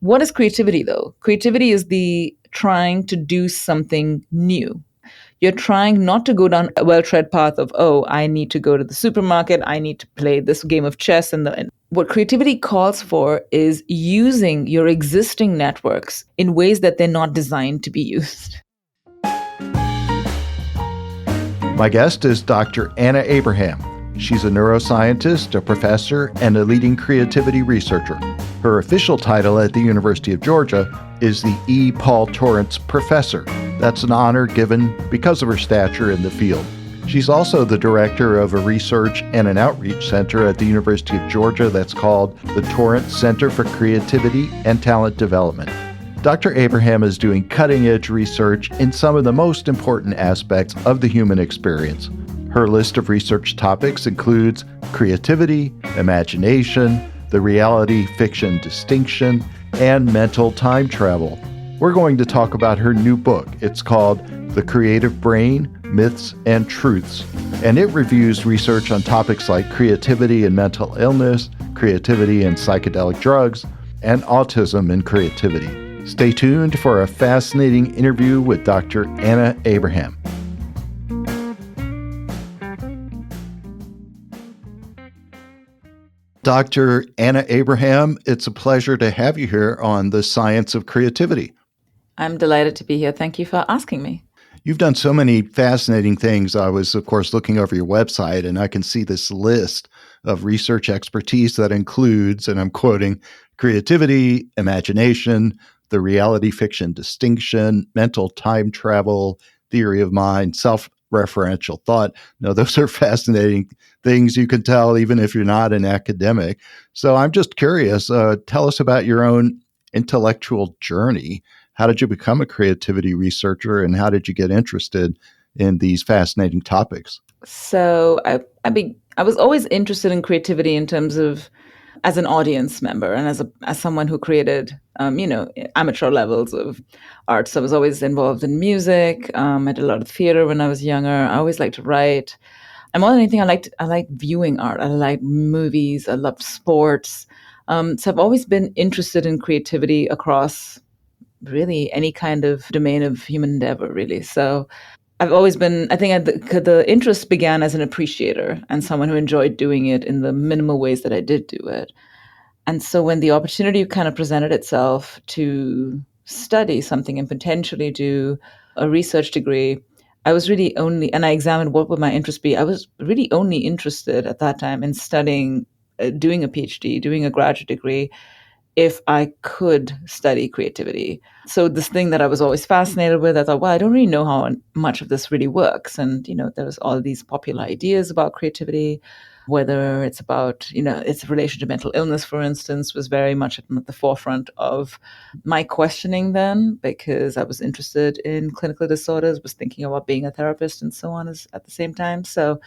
What is creativity, though? Creativity is the trying to do something new. You're trying not to go down a well-tread path of, oh, I need to go to the supermarket, I need to play this game of chess. And what creativity calls for is using your existing networks in ways that they're not designed to be used. My guest is Dr. Anna Abraham. She's a neuroscientist, a professor, and a leading creativity researcher. Her official title at the University of Georgia is the E. Paul Torrance Professor. That's an honor given because of her stature in the field. She's also the director of a research and an outreach center at the University of Georgia that's called the Torrance Center for Creativity and Talent Development. Dr. Abraham is doing cutting-edge research in some of the most important aspects of the human experience. Her list of research topics includes creativity, imagination, the reality-fiction distinction, and mental time travel. We're going to talk about her new book. It's called The Creative Brain, Myths and Truths, and it reviews research on topics like creativity and mental illness, creativity and psychedelic drugs, and autism and creativity. Stay tuned for a fascinating interview with Dr. Anna Abraham. Dr. Anna Abraham, it's a pleasure to have you here on The Science of Creativity. I'm delighted to be here. Thank you for asking me. You've done so many fascinating things. I was, of course, looking over your website, and I can see this list of research expertise that includes, and I'm quoting, creativity, imagination, the reality-fiction distinction, mental time travel, theory of mind, self-referential thought. No, those are fascinating things you can tell even if you're not an academic. So I'm just curious, tell us about your own intellectual journey. How did you become a creativity researcher, and how did you get interested in these fascinating topics? So I was always interested in creativity in terms of as an audience member and as someone who created, amateur levels of art. So I was always involved in music. I did a lot of theater when I was younger. I always liked to write. And more than anything, I like viewing art. I like movies. I loved sports. So I've always been interested in creativity across really any kind of domain of human endeavor, really. So I've always been, I think the interest began as an appreciator and someone who enjoyed doing it in the minimal ways that I did do it. And so when the opportunity kind of presented itself to study something and potentially do a research degree, I was really and I examined what would my interest be. I was really only interested at that time in studying, doing a PhD, doing a graduate degree, if I could study creativity. So this thing that I was always fascinated with, I thought, well, I don't really know how much of this really works. And, there's all these popular ideas about creativity, whether it's about, its relation to mental illness, for instance, was very much at the forefront of my questioning then, because I was interested in clinical disorders, was thinking about being a therapist and so on at the same time. So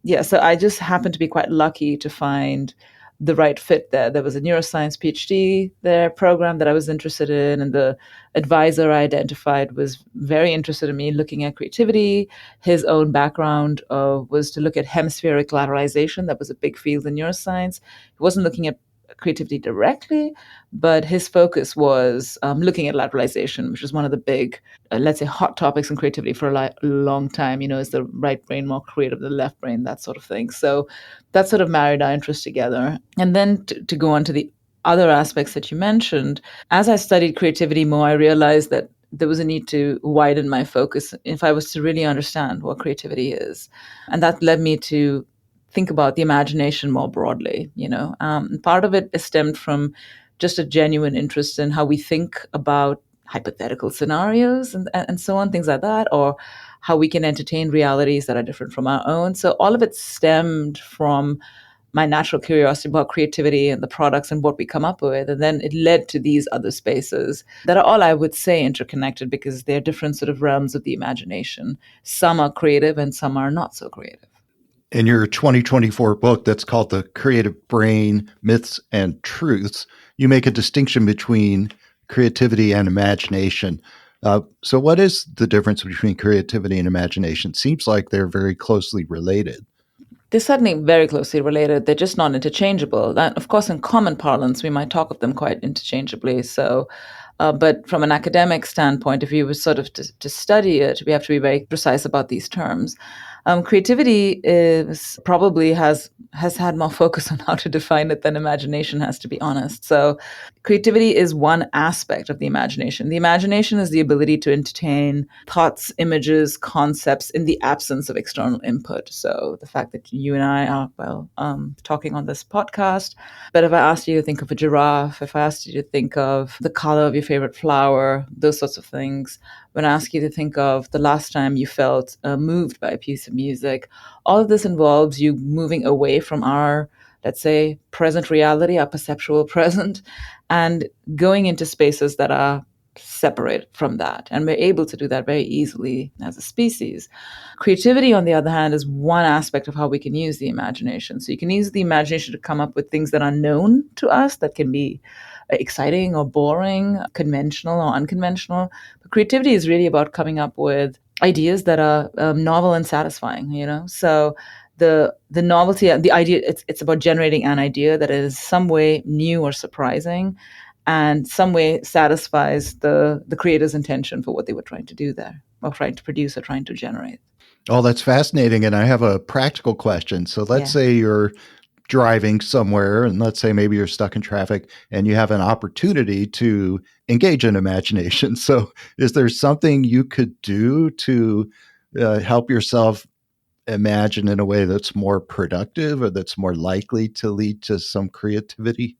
I just happened to be quite lucky to find the right fit there. There was a neuroscience PhD there program that I was interested in, and the advisor I identified was very interested in me looking at creativity. His own background was to look at hemispheric lateralization. That was a big field in neuroscience. He wasn't looking at creativity directly, but his focus was looking at lateralization, which is one of the big, let's say, hot topics in creativity for a long time. Is the right brain more creative than the left brain, that sort of thing. So that sort of married our interests together. And then to go on to the other aspects that you mentioned, as I studied creativity more, I realized that there was a need to widen my focus if I was to really understand what creativity is. And that led me to think about the imagination more broadly. Part of it is stemmed from just a genuine interest in how we think about hypothetical scenarios and so on, things like that, or how we can entertain realities that are different from our own. So all of it stemmed from my natural curiosity about creativity and the products and what we come up with. And then it led to these other spaces that are all, I would say, interconnected because they're different sort of realms of the imagination. Some are creative and some are not so creative. In your 2024 book that's called The Creative Brain, Myths and Truths, you make a distinction between creativity and imagination. So what is the difference between creativity and imagination? Seems like they're very closely related. They're certainly very closely related. They're just not interchangeable. And of course, in common parlance, we might talk of them quite interchangeably. So, but from an academic standpoint, if you were sort of to study it, we have to be very precise about these terms. Creativity is probably has had more focus on how to define it than imagination has, to be honest. So, creativity is one aspect of the imagination. The imagination is the ability to entertain thoughts, images, concepts in the absence of external input. So, the fact that you and I are, talking on this podcast, but if I asked you to think of a giraffe, if I asked you to think of the color of your favorite flower, those sorts of things, when I ask you to think of the last time you felt moved by a piece of music, all of this involves you moving away from our, let's say, present reality, our perceptual present, and going into spaces that are separate from that. And we're able to do that very easily as a species. Creativity, on the other hand, is one aspect of how we can use the imagination. So you can use the imagination to come up with things that are known to us that can be exciting or boring, conventional or unconventional. But creativity is really about coming up with ideas that are novel and satisfying, you know? So the novelty, the idea, it's about generating an idea that is some way new or surprising and some way satisfies the creator's intention for what they were trying to do there, or trying to produce or trying to generate. Oh, that's fascinating. And I have a practical question. So let's Yeah. say you're driving somewhere, and let's say maybe you're stuck in traffic and you have an opportunity to engage in imagination. So, is there something you could do to help yourself imagine in a way that's more productive or that's more likely to lead to some creativity?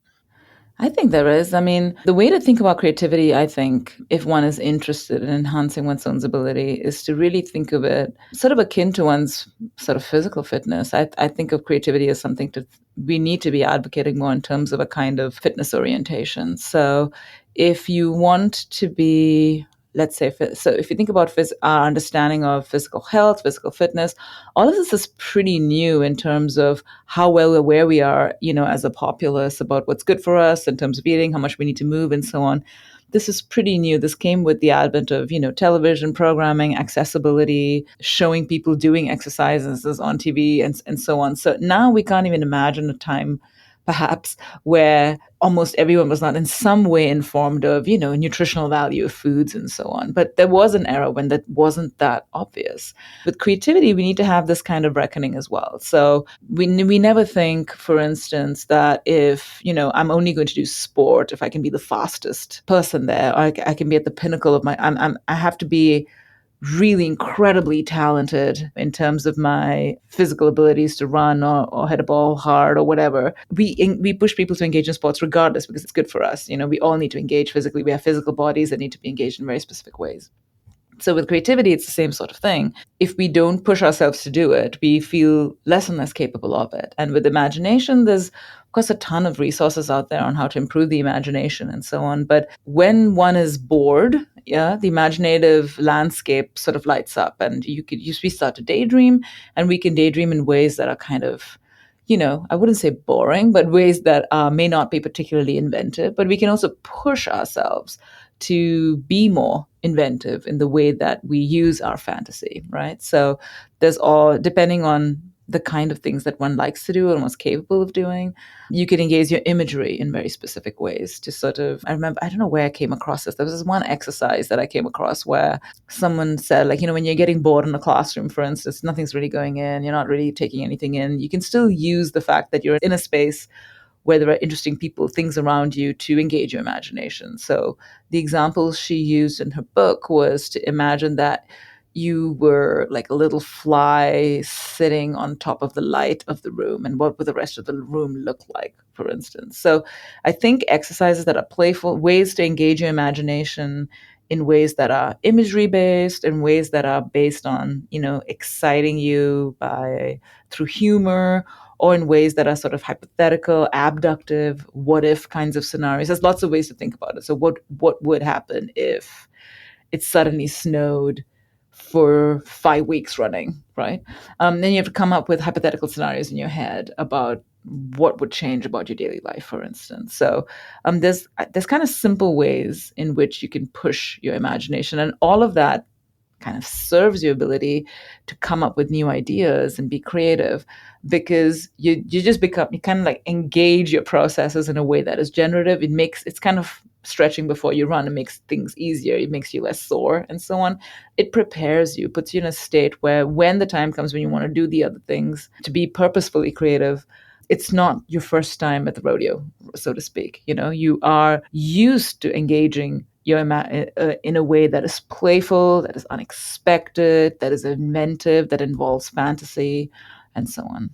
I think there is. I mean, the way to think about creativity, I think, if one is interested in enhancing one's own ability, is to really think of it sort of akin to one's sort of physical fitness. I think of creativity as something we need to be advocating more in terms of a kind of fitness orientation. So if you want to be, let's say, so if you think about our understanding of physical health, physical fitness, all of this is pretty new in terms of how well aware we are, you know, as a populace about what's good for us in terms of eating, how much we need to move, and so on. This is pretty new. This came with the advent of, you know, television programming, accessibility, showing people doing exercises on TV, and so on. So now we can't even imagine a time, perhaps, where almost everyone was not in some way informed of, you know, nutritional value of foods and so on. But there was an era when that wasn't that obvious. With creativity, we need to have this kind of reckoning as well. So we never think, for instance, that if, you know, I'm only going to do sport if I can be the fastest person there, or I can be at the pinnacle of I have to be really incredibly talented in terms of my physical abilities to run or hit a ball hard or whatever. We push people to engage in sports regardless because it's good for us. You know, we all need to engage physically. We have physical bodies that need to be engaged in very specific ways. So with creativity, it's the same sort of thing. If we don't push ourselves to do it, we feel less and less capable of it. And with imagination, there's of course a ton of resources out there on how to improve the imagination and so on. But when one is bored, yeah, the imaginative landscape sort of lights up, and we start to daydream, and we can daydream in ways that are kind of, you know, I wouldn't say boring, but ways that may not be particularly inventive. But we can also push ourselves to be more inventive in the way that we use our fantasy, right? So there's all, depending on the kind of things that one likes to do and what's capable of doing, you can engage your imagery in very specific ways to sort of, I remember, I don't know where I came across this. There was this one exercise that I came across where someone said, like, you know, when you're getting bored in a classroom, for instance, nothing's really going in, you're not really taking anything in, you can still use the fact that you're in a space where there are interesting people, things around you to engage your imagination. So the example she used in her book was to imagine that you were like a little fly sitting on top of the light of the room, and what would the rest of the room look like, for instance. So I think exercises that are playful, ways to engage your imagination in ways that are imagery based, in ways that are based on, you know, exciting you by through humor, or in ways that are sort of hypothetical, abductive, what if kinds of scenarios. There's lots of ways to think about it. So what would happen if it suddenly snowed for 5 weeks running, right? Then you have to come up with hypothetical scenarios in your head about what would change about your daily life, for instance. So there's kind of simple ways in which you can push your imagination, and all of that kind of serves your ability to come up with new ideas and be creative, because you just become, you kind of like engage your processes in a way that is generative. It's kind of stretching before you run. It makes things easier. It makes you less sore and so on. It prepares you, puts you in a state where when the time comes when you want to do the other things, to be purposefully creative, it's not your first time at the rodeo, so to speak. You are used to engaging in a way that is playful, that is unexpected, that is inventive, that involves fantasy, and so on.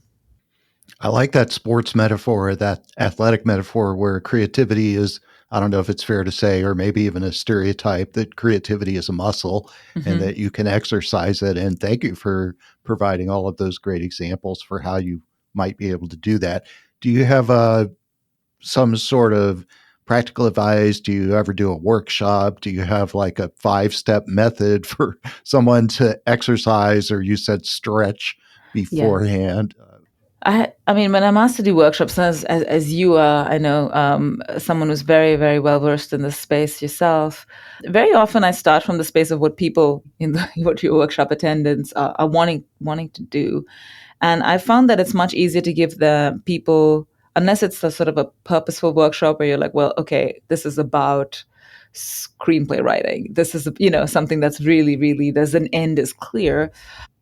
I like that sports metaphor, that athletic metaphor where creativity is, I don't know if it's fair to say, or maybe even a stereotype, that creativity is a muscle and Hmm. that you can exercise it. And thank you for providing all of those great examples for how you might be able to do that. Do you have some sort of practical advice? Do you ever do a workshop? Do you have like a 5-step method for someone to exercise, or you said stretch Yeah. beforehand? I mean, when I'm asked to do workshops, as you are, I know someone who's very, very well versed in this space yourself. Very often, I start from the space of what people in what your workshop attendants are wanting to do, and I found that it's much easier to give the people, unless it's a sort of a purposeful workshop where you're like, well, okay, this is about screenplay writing. This is something that's really, really, there's an end is clear.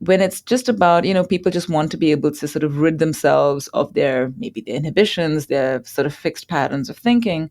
When it's just about, people just want to be able to sort of rid themselves of their, maybe their inhibitions, their sort of fixed patterns of thinking,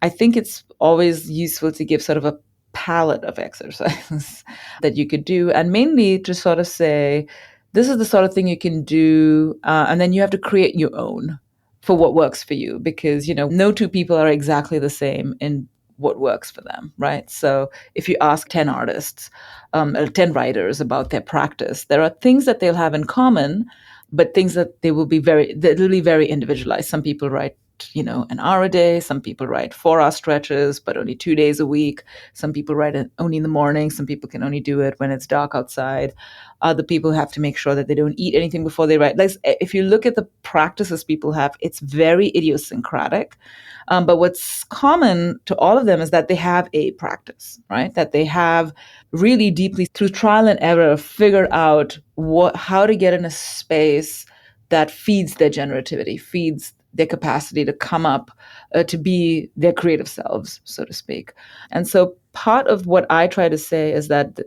I think it's always useful to give sort of a palette of exercises that you could do, and mainly to sort of say, this is the sort of thing you can do, and then you have to create your own for what works for you, because no two people are exactly the same in what works for them, right? So if you ask 10 artists, 10 writers about their practice, there are things that they'll have in common, but things that they'll be very individualized. Some people write an hour a day. Some people write 4-hour stretches, but only 2 days a week. Some people write it only in the morning. Some people can only do it when it's dark outside. Other people have to make sure that they don't eat anything before they write. Like, if you look at the practices people have, it's very idiosyncratic. But what's common to all of them is that they have a practice, right? That they have really deeply, through trial and error, figured out how to get in a space that feeds their generativity, feeds their capacity to come up, to be their creative selves, so to speak. And so part of what I try to say is that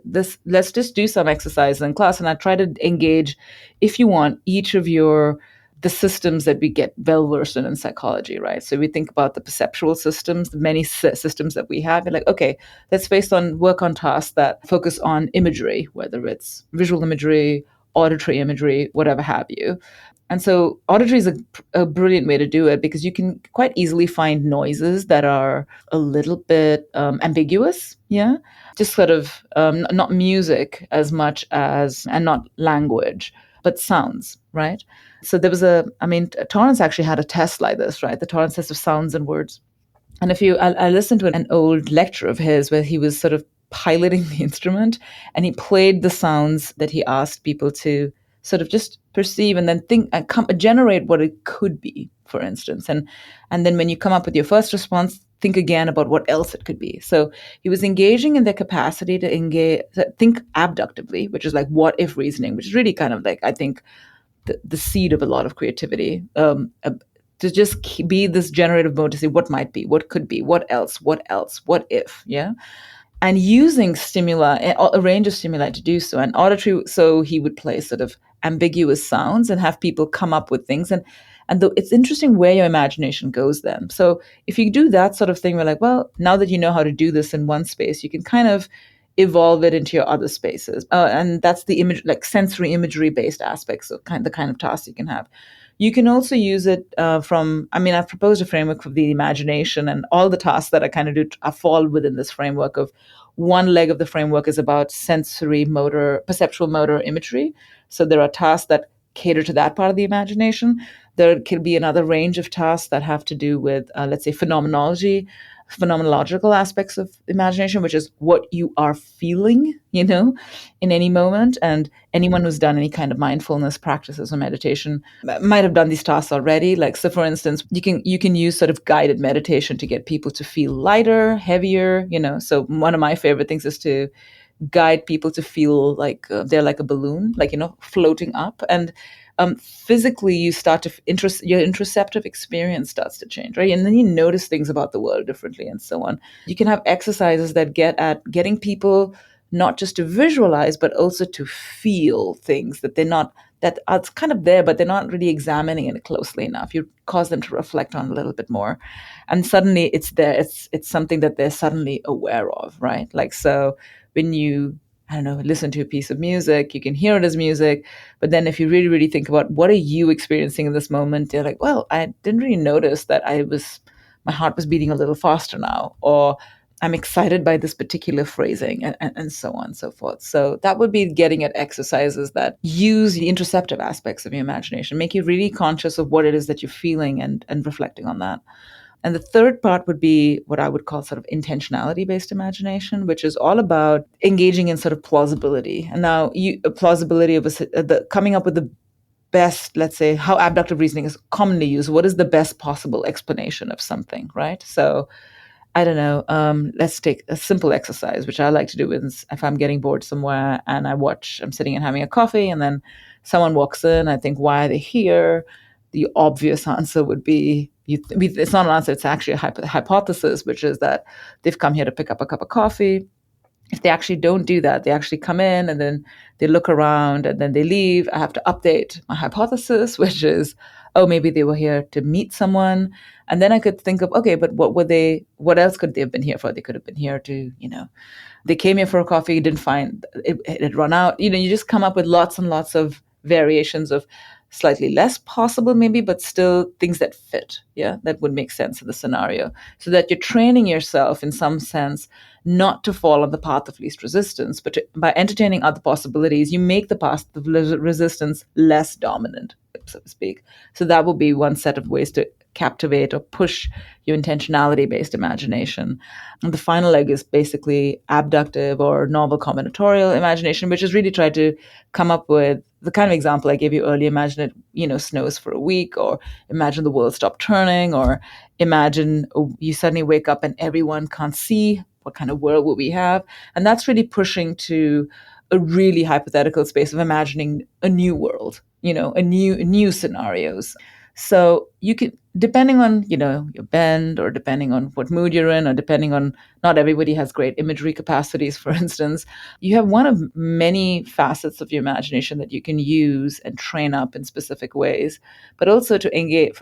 let's just do some exercise in class, and I try to engage, if you want, each of the systems that we get well versed in psychology, right? So we think about the perceptual systems, the many systems that we have. You're like, okay, let's work on tasks that focus on imagery, whether it's visual imagery, auditory imagery, whatever have you. And so auditory is a brilliant way to do it, because you can quite easily find noises that are a little bit ambiguous. Yeah. Just sort of not music as much as, and not language, but sounds, right? So Torrance actually had a test like this, right? The Torrance test of sounds and words. And I listened to an old lecture of his where he was sort of piloting the instrument, and he played the sounds that he asked people to sort of just perceive and then think and generate what it could be, for instance. And then when you come up with your first response, think again about what else it could be. So he was engaging in their capacity to think abductively, which is like what if reasoning, which is really kind of like, I think, the seed of a lot of creativity. To just be this generative mode to say what might be, what could be, what else, what if, yeah, and using stimuli, a range of stimuli to do so. And auditory, so he would play sort of ambiguous sounds and have people come up with things, it's interesting where your imagination goes then. So if you do that sort of thing, we're like, well, now that you know how to do this in one space, you can kind of evolve it into your other spaces. And that's the image, like sensory imagery based aspects of the kind of tasks you can have. You can also use it I've proposed a framework for the imagination, and all the tasks that I kind of do fall within this framework of one leg of the framework is about sensory motor, perceptual motor imagery. So there are tasks that cater to that part of the imagination. There can be another range of tasks that have to do with, let's say, phenomenological aspects of imagination, which is what you are feeling, in any moment. And anyone who's done any kind of mindfulness practices or meditation might have done these tasks already. Like, so for instance, you can use sort of guided meditation to get people to feel lighter, heavier. So one of my favorite things is to guide people to feel like they're like a balloon, like, floating up. And physically, you start to your interoceptive experience starts to change, right? And then you notice things about the world differently, and so on. You can have exercises that get at getting people not just to visualize, but also to feel things that they're not, that are kind of there, but they're not really examining it closely enough. You cause them to reflect on a little bit more, and suddenly it's there. It's something that they're suddenly aware of, right? Like, so when you, I don't know, listen to a piece of music, you can hear it as music, but then if you really, really think about what are you experiencing in this moment, you're like, well, I didn't really notice that my heart was beating a little faster now, or I'm excited by this particular phrasing, and so on and so forth. So that would be getting at exercises that use the interoceptive aspects of your imagination, make you really conscious of what it is that you're feeling, and reflecting on that. And the third part would be what I would call sort of intentionality based imagination, which is all about engaging in sort of plausibility. And now, plausibility of coming up with the best, let's say, how abductive reasoning is commonly used. What is the best possible explanation of something, right? So I don't know. Let's take a simple exercise, which I like to do if I'm getting bored somewhere and I'm sitting and having a coffee, and then someone walks in. I think, why are they here? The obvious answer would be, it's not an answer, it's actually a hypothesis, which is that they've come here to pick up a cup of coffee. If they actually don't do that, they actually come in and then they look around and then they leave. I have to update my hypothesis, which is, oh, maybe they were here to meet someone. And then I could think of, okay, but what else could they have been here for? They could have been here to, they came here for a coffee, didn't find it had run out. You just come up with lots and lots of variations of slightly less possible maybe, but still things that fit, that would make sense in the scenario, so that you're training yourself in some sense not to fall on the path of least resistance, but by entertaining other possibilities, you make the path of resistance less dominant, so to speak. So that would be one set of ways to captivate or push your intentionality based imagination. And the final leg is basically abductive or novel combinatorial imagination, which is really try to come up with the kind of example I gave you earlier. Imagine it, snows for a week, or imagine the world stopped turning, or imagine you suddenly wake up and everyone can't see. What kind of world will we have? And that's really pushing to a really hypothetical space of imagining a new world, a new scenarios. So you could, depending on, your bend, or depending on what mood you're in, or depending on, not everybody has great imagery capacities, for instance, you have one of many facets of your imagination that you can use and train up in specific ways, but also to engage.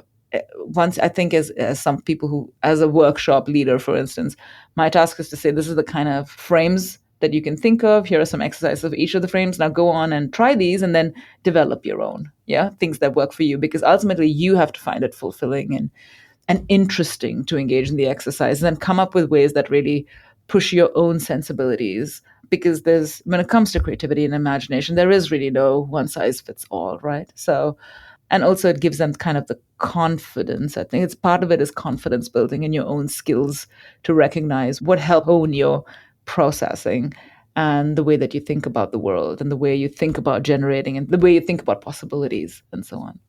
Once, I think, as some people who, as a workshop leader, for instance, my task is to say, this is the kind of frames that you can think of. Here are some exercises of each of the frames. Now go on and try these, and then develop your own, things that work for you, because ultimately you have to find it fulfilling and interesting to engage in the exercise, and then come up with ways that really push your own sensibilities. Because when it comes to creativity and imagination, there is really no one size fits all, right? So, and also it gives them kind of the confidence. I think it's part of it is confidence building in your own skills to recognize what help hone your processing and the way that you think about the world, and the way you think about generating, and the way you think about possibilities, and so on.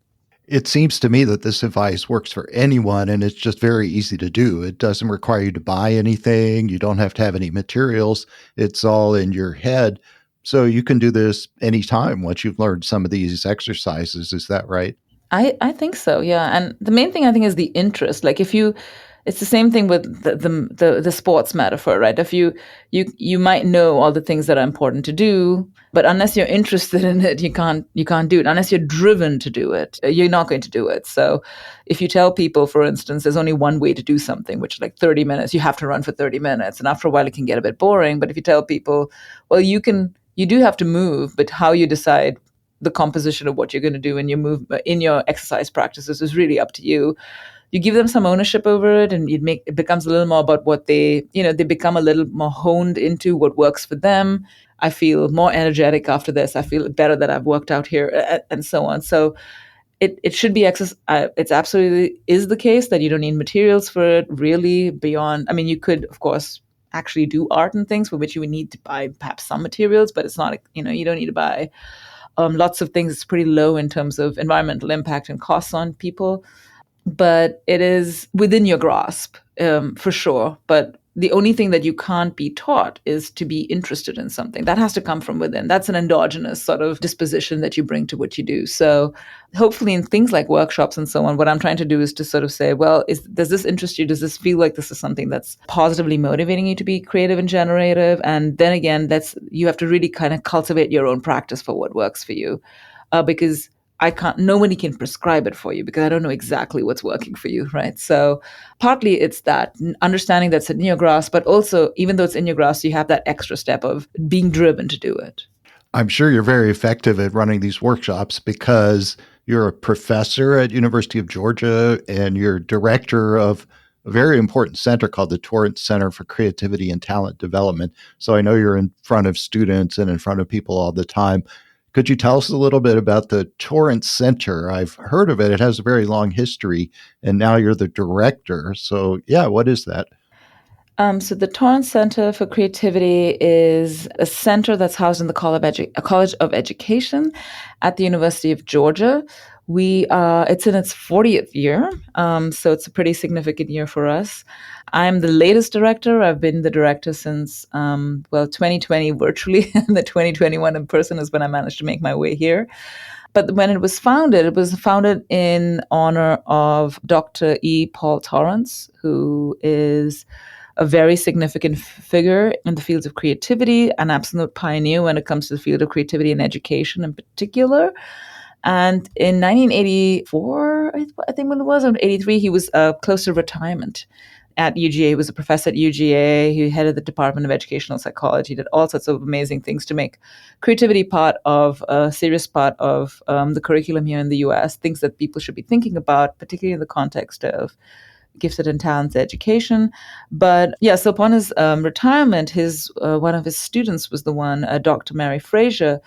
It seems to me that this advice works for anyone, and it's just very easy to do. It doesn't require you to buy anything. You don't have to have any materials. It's all in your head. So you can do this anytime once you've learned some of these exercises. Is that right? I think so, yeah. And the main thing I think is the interest. Like, it's the same thing with the sports metaphor, right? If you might know all the things that are important to do, but unless you're interested in it, you can't do it. Unless you're driven to do it, you're not going to do it. So if you tell people, for instance, there's only one way to do something, which is like 30 minutes, you have to run for 30 minutes. And after a while, it can get a bit boring. But if you tell people, well, you do have to move, but how you decide the composition of what you're going to do in your exercise practices is really up to you. You give them some ownership over it, and it becomes a little more about what they become a little more honed into what works for them. I feel more energetic after this. I feel better that I've worked out here, and so on. So it should be it's absolutely is the case that you don't need materials for it really beyond. I mean, you could, of course, actually do art and things for which you would need to buy perhaps some materials, but it's not, you don't need to buy lots of things. It's pretty low in terms of environmental impact and costs on people, but it is within your grasp, for sure. But the only thing that you can't be taught is to be interested in something. That has to come from within. That's an endogenous sort of disposition that you bring to what you do. So hopefully in things like workshops and so on, what I'm trying to do is to sort of say, well, does this interest you? Does this feel like this is something that's positively motivating you to be creative and generative? And then again, you have to really kind of cultivate your own practice for what works for you. Because nobody can prescribe it for you because I don't know exactly what's working for you, right? So partly it's that understanding that's in your grasp, but also even though it's in your grasp, you have that extra step of being driven to do it. I'm sure you're very effective at running these workshops because you're a professor at University of Georgia and you're director of a very important center called the Torrance Center for Creativity and Talent Development. So I know you're in front of students and in front of people all the time. Could you tell us a little bit about the Torrance Center? I've heard of it. It has a very long history, and now you're the director. So, yeah, what is that? So the Torrance Center for Creativity is a center that's housed in the College of Education at the University of Georgia. It's in its 40th year, so it's a pretty significant year for us. I'm the latest director. I've been the director since 2020 virtually, and the 2021 in person is when I managed to make my way here. But when it was founded in honor of Dr. E. Paul Torrance, who is a very significant figure in the fields of creativity, an absolute pioneer when it comes to the field of creativity and education in particular. And in 1984, I think when it was, or 83, he was close to retirement at UGA. He was a professor at UGA. He headed the Department of Educational Psychology, did all sorts of amazing things to make creativity a serious part of the curriculum here in the US, things that people should be thinking about, particularly in the context of gifted and talented education. But yeah, so upon his retirement, one of his students was the one, Dr. Mary Fraser.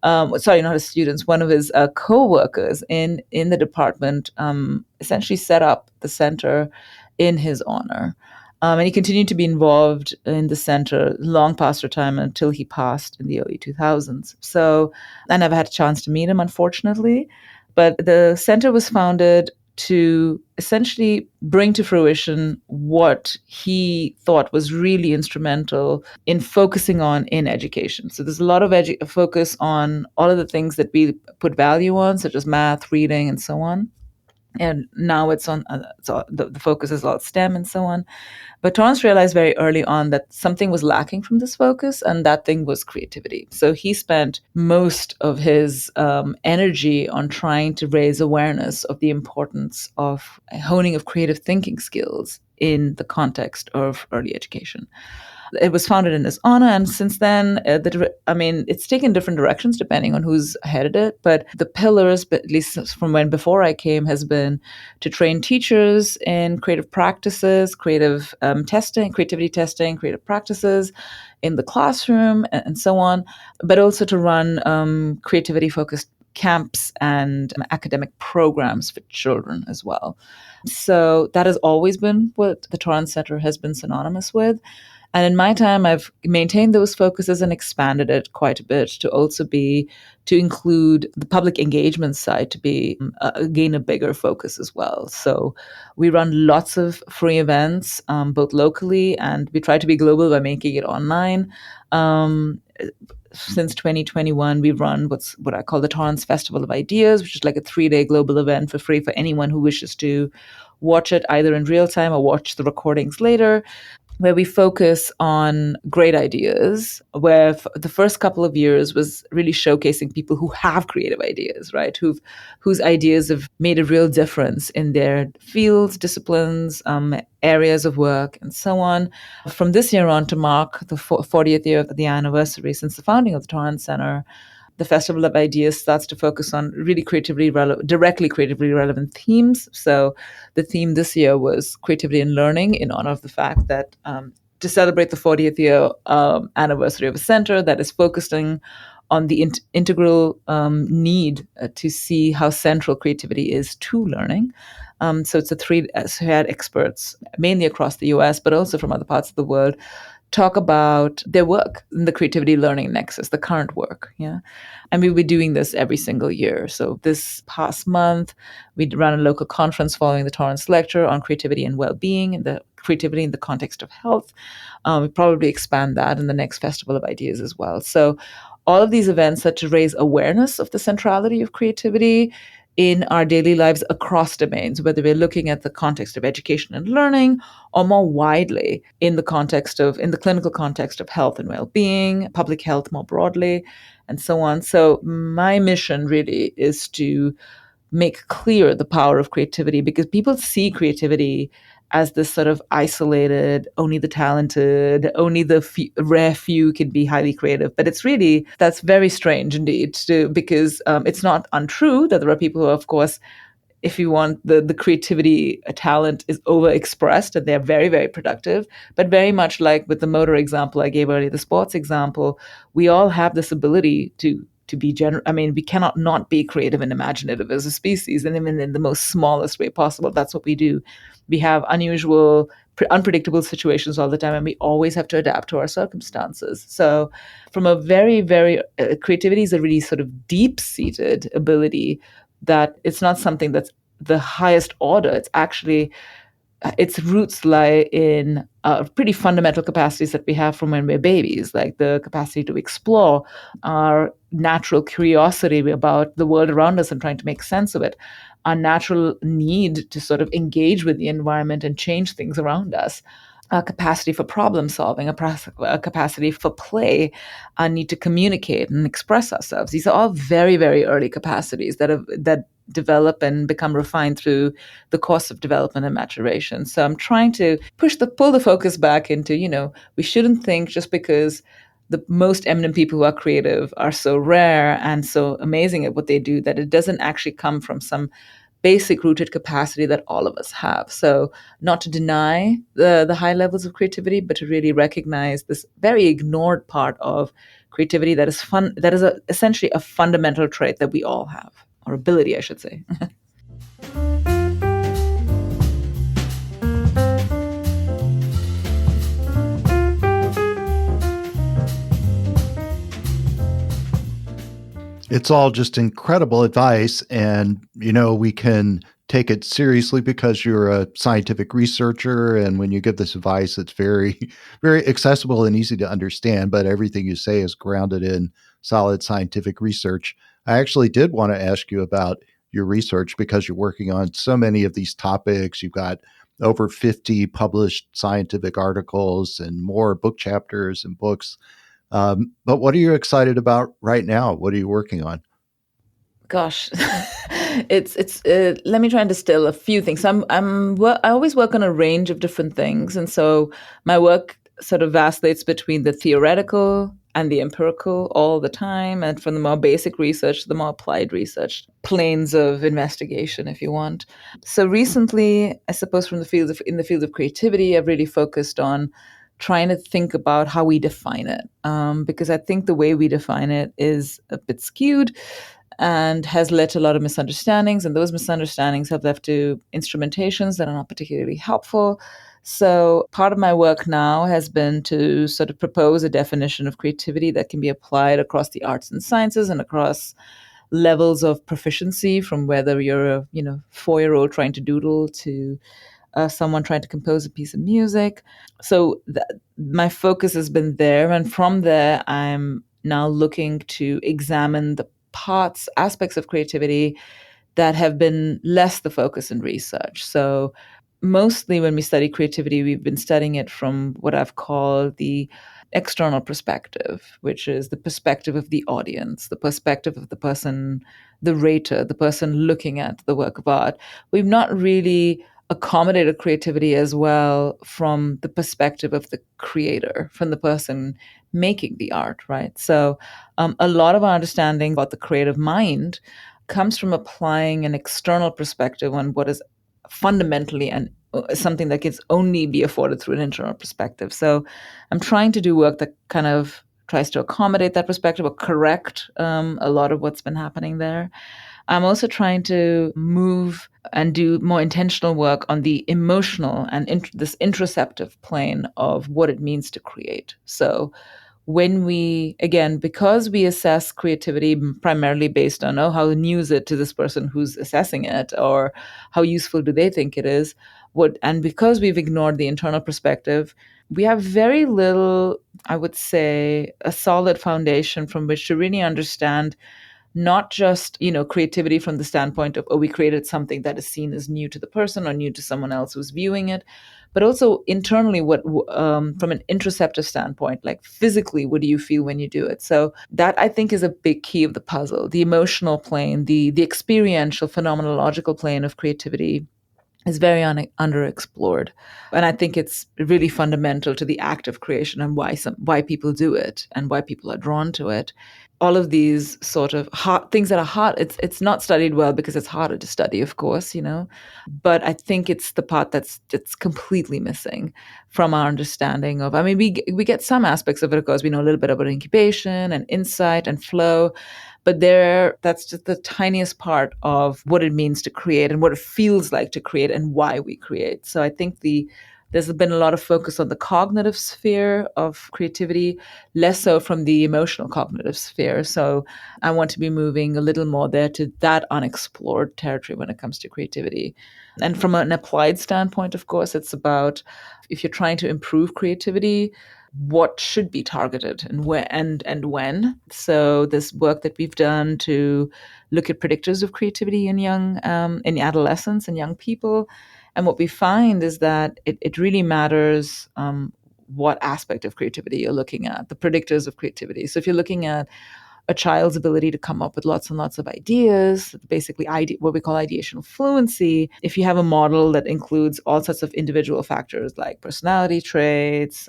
Sorry, not his students. One of his co-workers in the department essentially set up the center in his honor. And he continued to be involved in the center long past retirement until he passed in the early 2000s. So I never had a chance to meet him, unfortunately. But the center was founded to essentially bring to fruition what he thought was really instrumental in focusing on in education. So there's a lot of focus on all of the things that we put value on, such as math, reading, and so on. And now it's on the focus is all STEM and so on. But Torrance realized very early on that something was lacking from this focus, and that thing was creativity. So he spent most of his energy on trying to raise awareness of the importance of honing of creative thinking skills in the context of early education. It was founded in his honor, and since then, it's taken different directions depending on who's headed it. But the pillars, at least from before I came, has been to train teachers in creative practices, creative creativity testing, creative practices in the classroom, and so on. But also to run creativity-focused camps and academic programs for children as well. So that has always been what the Torrance Center has been synonymous with. And in my time, I've maintained those focuses and expanded it quite a bit to include the public engagement side to be, again, a bigger focus as well. So we run lots of free events, both locally, and we try to be global by making it online. Since 2021, we've run what I call the Torrance Festival of Ideas, which is like a 3-day global event for free for anyone who wishes to watch it either in real time or watch the recordings later, where we focus on great ideas, where the first couple of years was really showcasing people who have creative ideas, right? Whose ideas have made a real difference in their fields, disciplines, areas of work, and so on. From this year on, to mark the 40th year of the anniversary since the founding of the Torrance Center, the Festival of Ideas starts to focus on really directly creatively relevant themes. So the theme this year was creativity and learning, in honor of the fact that to celebrate the 40th year anniversary of a center that is focusing on the integral need to see how central creativity is to learning. So it's a three. So we had experts mainly across the U.S., but also from other parts of the world, talk about their work in the creativity learning nexus, the current work. Yeah. And we'll be doing this every single year. So this past month, we ran a local conference following the Torrance lecture on creativity and well-being and the creativity in the context of health. We probably expand that in the next Festival of Ideas as well. So all of these events are to raise awareness of the centrality of creativity in our daily lives across domains, whether we're looking at the context of education and learning or more widely in the clinical context of health and well-being, public health more broadly, and so on. So my mission really is to make clear the power of creativity, because people see creativity as this sort of isolated, only the talented, only the rare few can be highly creative. But it's really, that's very strange indeed, because it's not untrue that there are people who, of course, if you want, the creativity talent is overexpressed and they're very, very productive. But very much like with the motor example I gave earlier, the sports example, we all have this ability to be I mean, we cannot not be creative and imaginative as a species, and even in the most smallest way possible. That's what we do. We have unusual, unpredictable situations all the time, and we always have to adapt to our circumstances. So, from a very, very creativity is a really sort of deep-seated ability that it's not something that's the highest order. It's actually its roots lie in pretty fundamental capacities that we have from when we're babies, like the capacity to explore, our natural curiosity about the world around us and trying to make sense of it, our natural need to sort of engage with the environment and change things around us, a capacity for problem solving, a capacity for play, a need to communicate and express ourselves. These are all very, very early capacities that develop and become refined through the course of development and maturation. So I'm trying to pull the focus back into, we shouldn't think just because the most eminent people who are creative are so rare and so amazing at what they do that it doesn't actually come from some basic rooted capacity that all of us have. So not to deny the high levels of creativity, but to really recognize this very ignored part of creativity that is essentially a fundamental trait that we all have, or ability, I should say. It's all just incredible advice. And, we can take it seriously because you're a scientific researcher. And when you give this advice, it's very, very accessible and easy to understand. But everything you say is grounded in solid scientific research. I actually did want to ask you about your research because you're working on so many of these topics. You've got over 50 published scientific articles and more book chapters and books. But what are you excited about right now? What are you working on? Gosh, it's. Let me try and distill a few things. I always work on a range of different things, and so my work sort of vacillates between the theoretical and the empirical all the time, and from the more basic research to the more applied research planes of investigation, if you want. So recently, I suppose in the field of creativity, I've really focused on trying to think about how we define it, because I think the way we define it is a bit skewed and has led to a lot of misunderstandings. And those misunderstandings have led to instrumentations that are not particularly helpful. So part of my work now has been to sort of propose a definition of creativity that can be applied across the arts and sciences and across levels of proficiency, from whether you're a 4-year-old trying to doodle to someone trying to compose a piece of music. So my focus has been there. And from there, I'm now looking to examine the aspects of creativity that have been less the focus in research. So mostly when we study creativity, we've been studying it from what I've called the external perspective, which is the perspective of the audience, the perspective of the person, the rater, the person looking at the work of art. We've not really accommodated creativity as well from the perspective of the creator, from the person making the art, right? So a lot of our understanding about the creative mind comes from applying an external perspective on what is fundamentally and something that can only be afforded through an internal perspective. So I'm trying to do work that kind of tries to accommodate that perspective or correct a lot of what's been happening there. I'm also trying to move and do more intentional work on the emotional and this interoceptive plane of what it means to create. So when we, again, because we assess creativity primarily based on, oh, how new is it to this person who's assessing it, or how useful do they think it is, and because we've ignored the internal perspective, we have very little, I would say, a solid foundation from which to really understand not just, creativity from the standpoint of, oh, we created something that is seen as new to the person or new to someone else who's viewing it, but also internally, what from an interoceptive standpoint, like physically, what do you feel when you do it? So that, I think, is a big key of the puzzle. The emotional plane, the experiential phenomenological plane of creativity is very underexplored, and I think it's really fundamental to the act of creation and why people do it and why people are drawn to it. All of these sort of hard things that are hard, it's not studied well because it's harder to study, of course, but I think it's the part that's completely missing from our understanding of, I mean, we get some aspects of it, of course. We know a little bit about incubation and insight and flow, but that's just the tiniest part of what it means to create and what it feels like to create and why we create. So I think there's been a lot of focus on the cognitive sphere of creativity, less so from the emotional cognitive sphere. So I want to be moving a little more there to that unexplored territory when it comes to creativity. And from an applied standpoint, of course, it's about, if you're trying to improve creativity, what should be targeted and where and when. So this work that we've done to look at predictors of creativity in adolescents and young people, and what we find is that it really matters what aspect of creativity you're looking at, the predictors of creativity. So if you're looking at a child's ability to come up with lots and lots of ideas, basically what we call ideational fluency, if you have a model that includes all sorts of individual factors like personality traits,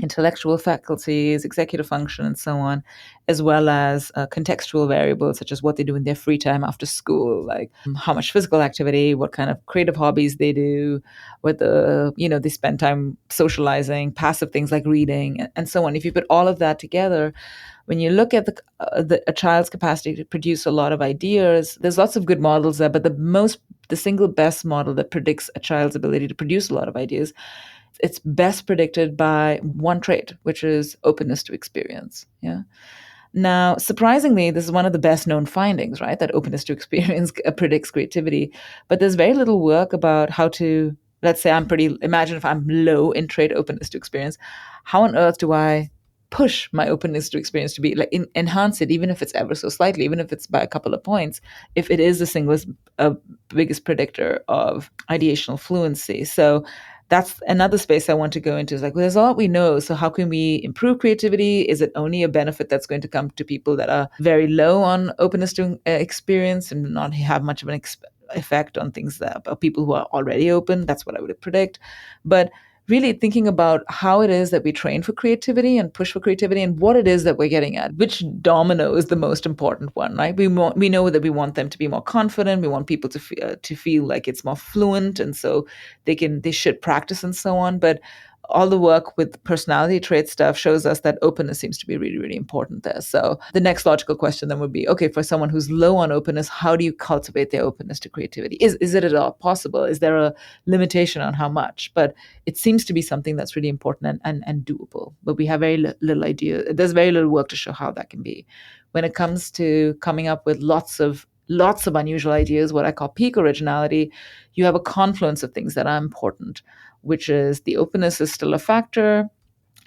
intellectual faculties, executive function, and so on, as well as contextual variables such as what they do in their free time after school, like how much physical activity, what kind of creative hobbies they do, whether they spend time socializing, passive things like reading, and so on. If you put all of that together, when you look at a child's capacity to produce a lot of ideas, there's lots of good models there, but the single best model that predicts a child's ability to produce a lot of ideas, it's best predicted by one trait, which is openness to experience. Yeah. Now, surprisingly, this is one of the best known findings, right? That openness to experience predicts creativity. But there's very little work about how to, let's say imagine if I'm low in trait openness to experience, how on earth do I push my openness to experience to be like enhance it, even if it's ever so slightly, even if it's by a couple of points, if it is the biggest predictor of ideational fluency. So that's another space I want to go into, is like, well, there's all we know. So how can we improve creativity? Is it only a benefit that's going to come to people that are very low on openness to experience and not have much of an effect on things that are people who are already open? That's what I would predict. But really thinking about how it is that we train for creativity and push for creativity, and what it is that we're getting at. Which domino is the most important one, right? We know that we want them to be more confident. We want people to feel like it's more fluent, and so they should practice and so on. But all the work with personality trait stuff shows us that openness seems to be really, really important there. So the next logical question then would be, okay, for someone who's low on openness, how do you cultivate their openness to creativity? Is it at all possible? Is there a limitation on how much? But it seems to be something that's really important and doable. But we have very little idea. There's very little work to show how that can be. When it comes to coming up with lots of unusual ideas, what I call peak originality, you have a confluence of things that are important, which is the openness is still a factor.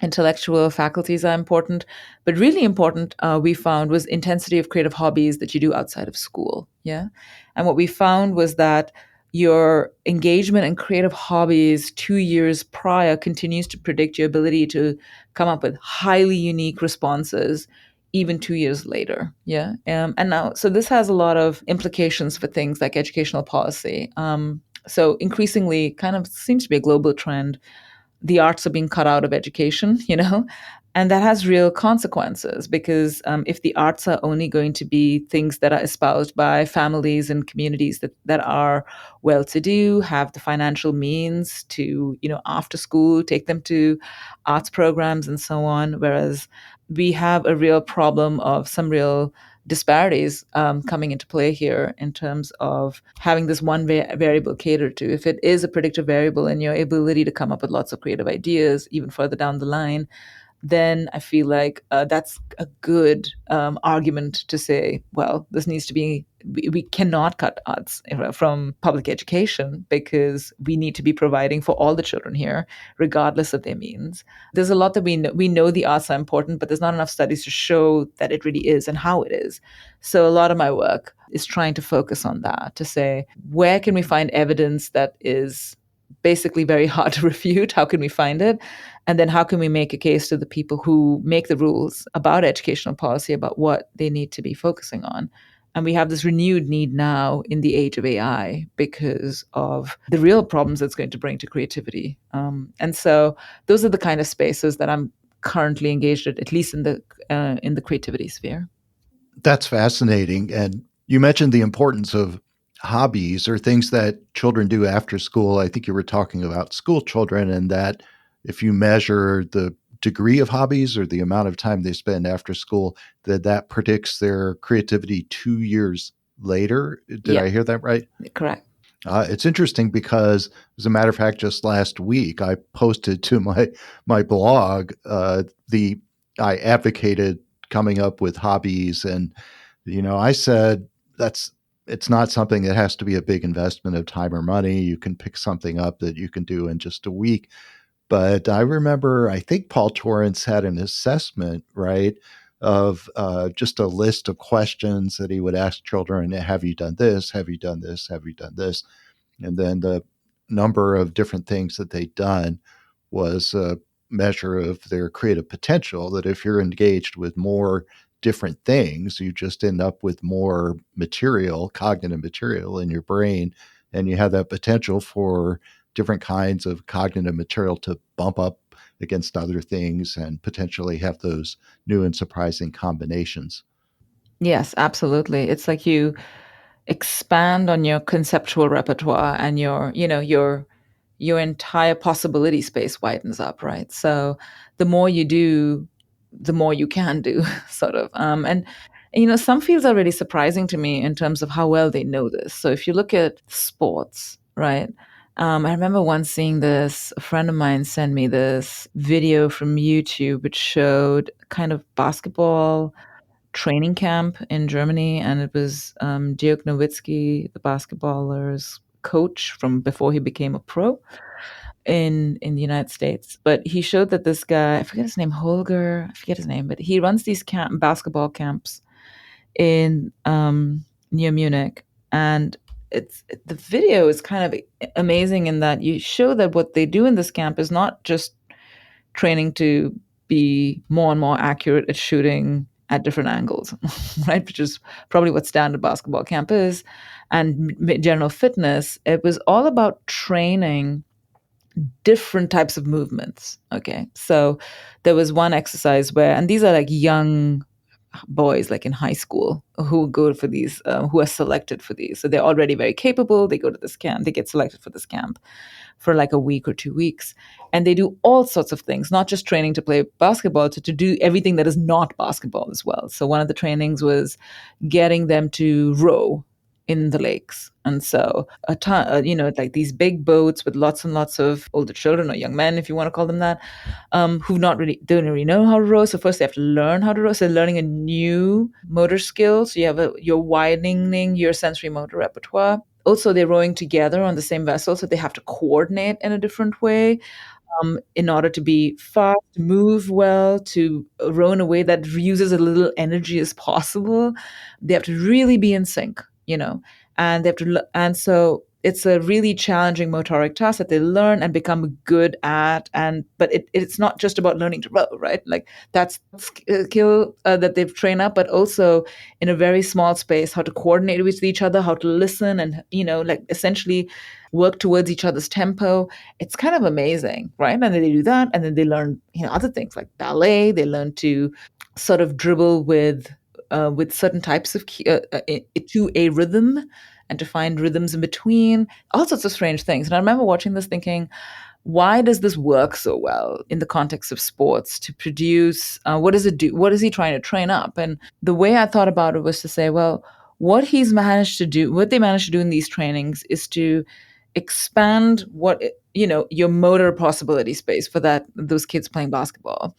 Intellectual faculties are important, but really important, we found, was intensity of creative hobbies that you do outside of school. Yeah. And what we found was that your engagement in creative hobbies 2 years prior continues to predict your ability to come up with highly unique responses even 2 years later. Yeah. And now, so this has a lot of implications for things like educational policy. So increasingly, kind of seems to be a global trend. the arts are being cut out of education, and that has real consequences because if the arts are only going to be things that are espoused by families and communities that are well to do, have the financial means to, after school, take them to arts programs and so on, whereas we have a real problem of some real disparities coming into play here in terms of having this one variable catered to. If it is a predictive variable in your ability to come up with lots of creative ideas, even further down the line, then I feel like that's a good argument to say, well, this needs to be, we cannot cut arts from public education because we need to be providing for all the children here, regardless of their means. There's a lot that we know the arts are important, but there's not enough studies to show that it really is and how it is. So a lot of my work is trying to focus on that, to say, where can we find evidence that is basically very hard to refute? How can we find it? And then how can we make a case to the people who make the rules about educational policy, about what they need to be focusing on? And we have this renewed need now in the age of AI because of the real problems it's going to bring to creativity. And so those are the kind of spaces that I'm currently engaged at least in the creativity sphere. That's fascinating. And you mentioned the importance of hobbies or things that children do after school. I think you were talking about school children, and that if you measure the degree of hobbies or the amount of time they spend after school, that predicts their creativity 2 years later. Did Yeah, I hear that right? correct. It's interesting because, as a matter of fact, just last week I posted to my blog the I advocated coming up with hobbies, and I said that's it's not something that has to be a big investment of time or money. You can pick something up that you can do in just a week. But I remember, I think Paul Torrance had an assessment, right, of just a list of questions that he would ask children. Have you done this? Have you done this? Have you done this? And then the number of different things that they'd done was a measure of their creative potential. That if you're engaged with more different things, you just end up with more material, cognitive material in your brain, and you have that potential for different kinds of cognitive material to bump up against other things and potentially have those new and surprising combinations. Yes, absolutely. It's like you expand on your conceptual repertoire and your entire possibility space widens up, right? So the more you do, the more you can do, sort of. And some fields are really surprising to me in terms of how well they know this. So if you look at sports, right? I remember once seeing this. A friend of mine sent me this video from YouTube, which showed kind of basketball training camp in Germany, and it was Dirk Nowitzki, the basketballer's coach from before he became a pro in the United States. But he showed that this guy, I forget his name, Holger, I forget his name, but he runs these basketball camps in near Munich, and the video is kind of amazing in that you show that what they do in this camp is not just training to be more and more accurate at shooting at different angles, right? Which is probably what standard basketball camp is, and general fitness. It was all about training different types of movements. Okay. So there was one exercise where, and these are like young boys, like in high school, who go for these, who are selected for these. So they're already very capable. They go to this camp, they get selected for this camp for like a week or 2 weeks. And they do all sorts of things, not just training to play basketball, to do everything that is not basketball as well. So one of the trainings was getting them to row in the lakes. And so a ton, like these big boats with lots and lots of older children or young men, if you want to call them that, who don't really know how to row. So first they have to learn how to row. So learning a new motor skill. So you're widening your sensory motor repertoire. Also, they're rowing together on the same vessel, so they have to coordinate in a different way in order to be fast, move well, to row in a way that uses as little energy as possible. They have to really be in sync, and they have to, and so it's a really challenging motoric task that they learn and become good at. But it's not just about learning to row, right? Like that's skill that they've trained up, but also in a very small space, how to coordinate with each other, how to listen, and like essentially work towards each other's tempo. It's kind of amazing, right? And then they do that, and then they learn, other things like ballet. They learn to sort of dribble with certain types of to a rhythm, and to find rhythms in between, all sorts of strange things. And I remember watching this thinking, why does this work so well in the context of sports to produce, what does it do, what is he trying to train up? And the way I thought about it was to say, well, what they managed to do in these trainings is to expand your motor possibility space for those kids playing basketball.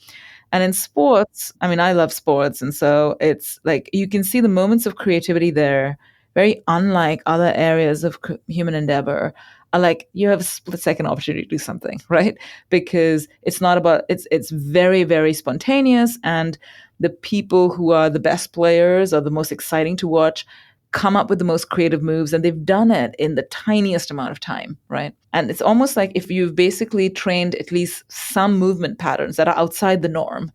And in sports, I mean, I love sports. And so it's like you can see the moments of creativity there, very unlike other areas of human endeavor. Are like you have a split second opportunity to do something, right? Because it's not about, it's very, very spontaneous. And the people who are the best players or the most exciting to watch come up with the most creative moves, and they've done it in the tiniest amount of time, right? And it's almost like if you've basically trained at least some movement patterns that are outside the norm,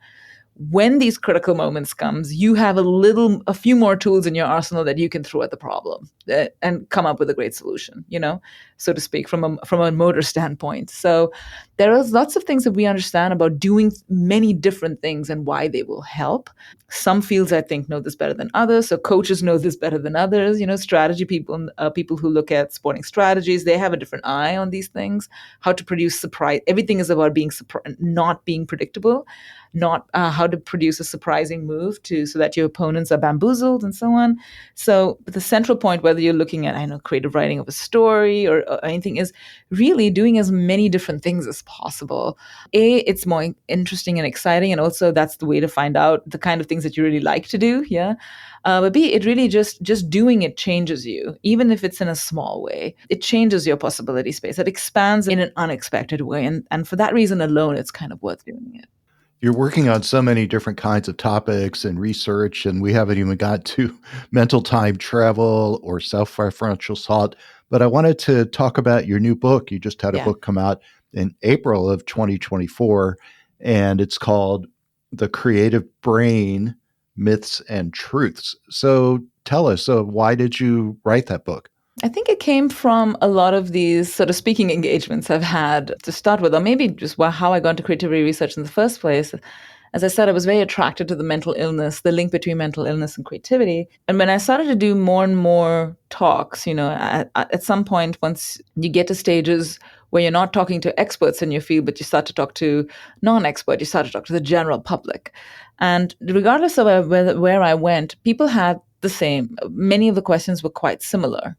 when these critical moments comes, you have a few more tools in your arsenal that you can throw at the problem, and come up with a great solution, so to speak, from a motor standpoint. So there are lots of things that we understand about doing many different things and why they will help. Some fields, I think, know this better than others. So coaches know this better than others. Strategy people, people who look at sporting strategies, they have a different eye on these things. How to produce surprise. Everything is about not being predictable, not how to produce a surprising move so that your opponents are bamboozled and so on. So the central point, whether you're looking at, creative writing of a story or anything, is really doing as many different things as possible. It's more interesting and exciting, and also that's the way to find out the kind of things that you really like to do. Yeah. But B, it really just doing it changes you, even if it's in a small way. It changes your possibility space. It expands in an unexpected way, and for that reason alone, it's kind of worth doing it. You're working on so many different kinds of topics and research, and we haven't even got to mental time travel or self-referential assault. But I wanted to talk about your new book. You just had a Yeah. book come out in April of 2024, and it's called The Creative Brain, Myths and Truths. So tell us, why did you write that book? I think it came from a lot of these sort of speaking engagements I've had to start with, or maybe just how I got into creativity research in the first place. As I said, I was very attracted to the mental illness, the link between mental illness and creativity. And when I started to do more and more talks, at some point, once you get to stages where you're not talking to experts in your field, but you start to talk to non-expert, you start to talk to the general public. And regardless of where I went, people had the same. Many of the questions were quite similar,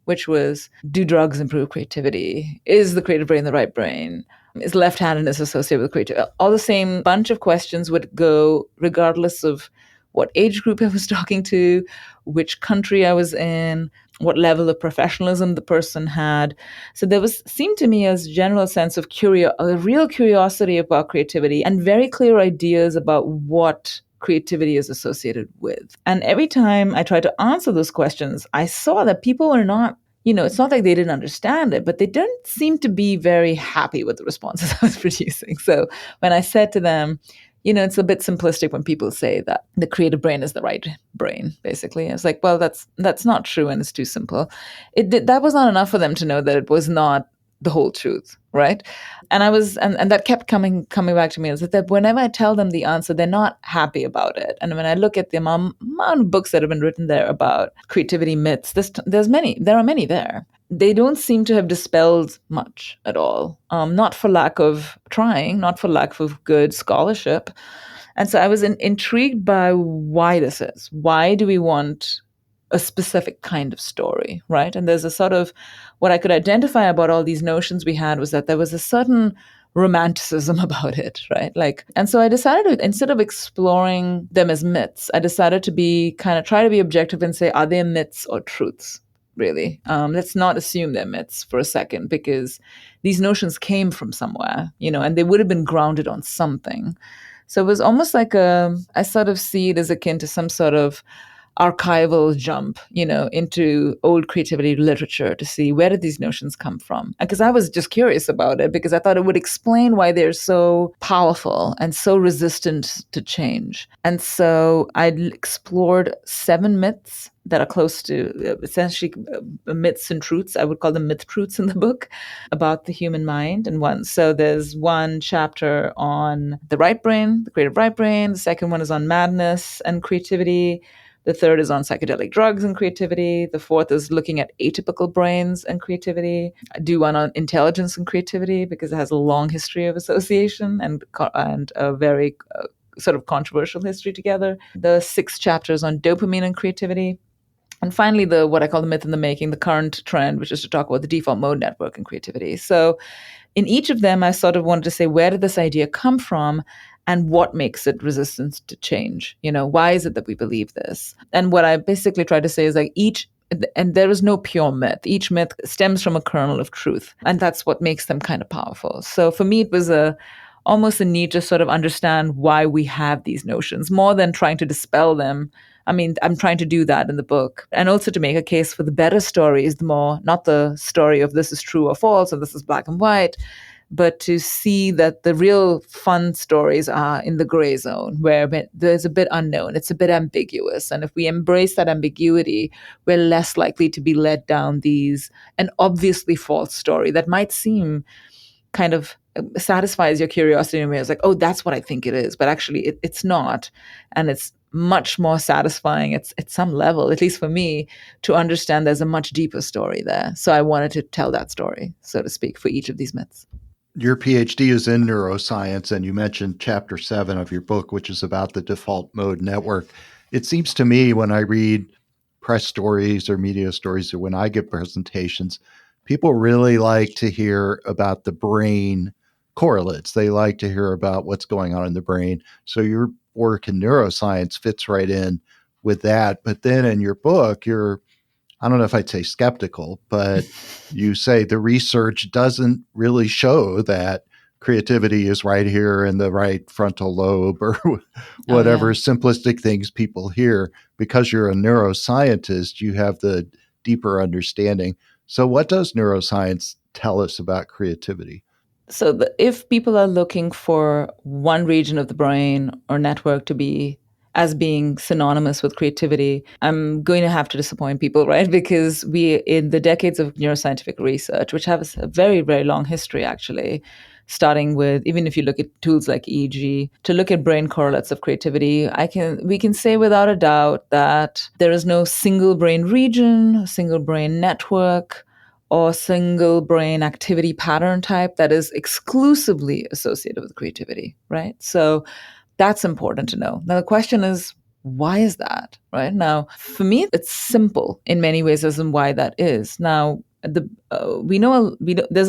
which was, do drugs improve creativity? Is the creative brain the right brain? Is left-handedness associated with creativity? All the same bunch of questions would go regardless of what age group I was talking to, which country I was in, what level of professionalism the person had. So seemed to me as general sense of a real curiosity about creativity and very clear ideas about what creativity is associated with. And every time I tried to answer those questions, I saw that people were not, it's not like they didn't understand it, but they didn't seem to be very happy with the responses I was producing. So when I said to them, it's a bit simplistic when people say that the creative brain is the right brain, basically. I was like, well, that's not true, and it's too simple. That was not enough for them to know that it was not the whole truth, right? And and that kept coming back to me, is that whenever I tell them the answer, they're not happy about it. And when I look at the amount of books that have been written there about creativity myths, there are many there. They don't seem to have dispelled much at all. Not for lack of trying, not for lack of good scholarship. And so I was intrigued by why this is. Why do we want a specific kind of story, right? And there's a sort of, what I could identify about all these notions we had was that there was a certain romanticism about it, right? And so I decided to, instead of exploring them as myths, I decided to try to be objective and say, are they myths or truths? Really, let's not assume they're myths for a second, because these notions came from somewhere, and they would have been grounded on something. So it was almost like I sort of see it as akin to some sort of archival jump, into old creativity literature to see where did these notions come from. Because I was just curious about it because I thought it would explain why they're so powerful and so resistant to change. And so I explored 7 myths that are close to essentially myths and truths. I would call them myth truths in the book about the human mind. So there's one chapter on the right brain, the creative right brain. The second one is on madness and creativity. The third is on psychedelic drugs and creativity. The fourth is looking at atypical brains and creativity. I do one on intelligence and creativity because it has a long history of association and a very sort of controversial history together. The 6 chapters on dopamine and creativity. And finally, what I call the myth in the making, the current trend, which is to talk about the default mode network and creativity. So in each of them, I sort of wanted to say, where did this idea come from and what makes it resistant to change? Why is it that we believe this? And what I basically try to say is like and there is no pure myth. Each myth stems from a kernel of truth. And that's what makes them kind of powerful. So for me, it was almost a need to sort of understand why we have these notions more than trying to dispel them. I mean, I'm trying to do that in the book. And also to make a case for the better stories, not the story of this is true or false or this is black and white, but to see that the real fun stories are in the gray zone where there's a bit unknown, it's a bit ambiguous. And if we embrace that ambiguity, we're less likely to be led down an obviously false story that might seem kind of satisfies your curiosity in a way. It's like, oh, that's what I think it is. But actually, it's not. And it's much more satisfying at some level, at least for me, to understand there's a much deeper story there. So I wanted to tell that story, so to speak, for each of these myths. Your PhD is in neuroscience, and you mentioned chapter 7 of your book, which is about the default mode network. It seems to me when I read press stories or media stories or when I give presentations, people really like to hear about the brain correlates. They like to hear about what's going on in the brain. So your work in neuroscience fits right in with that. But then in your book, I don't know if I'd say skeptical, but you say the research doesn't really show that creativity is right here in the right frontal lobe or whatever simplistic things people hear. Because you're a neuroscientist, you have the deeper understanding. So what does neuroscience tell us about creativity? So if people are looking for one region of the brain or network to be as being synonymous with creativity, I'm going to have to disappoint people, right? Because in the decades of neuroscientific research, which have a very, very long history, actually, starting with, even if you look at tools like EEG, to look at brain correlates of creativity, we can say without a doubt that there is no single brain region, single brain network, or single brain activity pattern type that is exclusively associated with creativity, right? So that's important to know. Now, the question is, why is that, right? Now, for me, it's simple in many ways as in why that is. Now, there's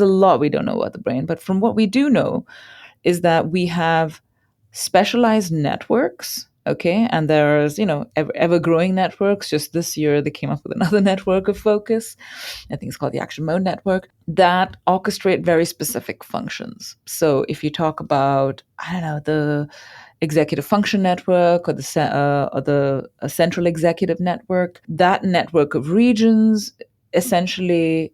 a lot we don't know about the brain, but from what we do know is that we have specialized networks. Okay. And there's, ever growing networks. Just this year, they came up with another network of focus. I think it's called the Action Mode Network that orchestrate very specific functions. So if you talk about, I don't know, the executive function network or the central executive network, that network of regions essentially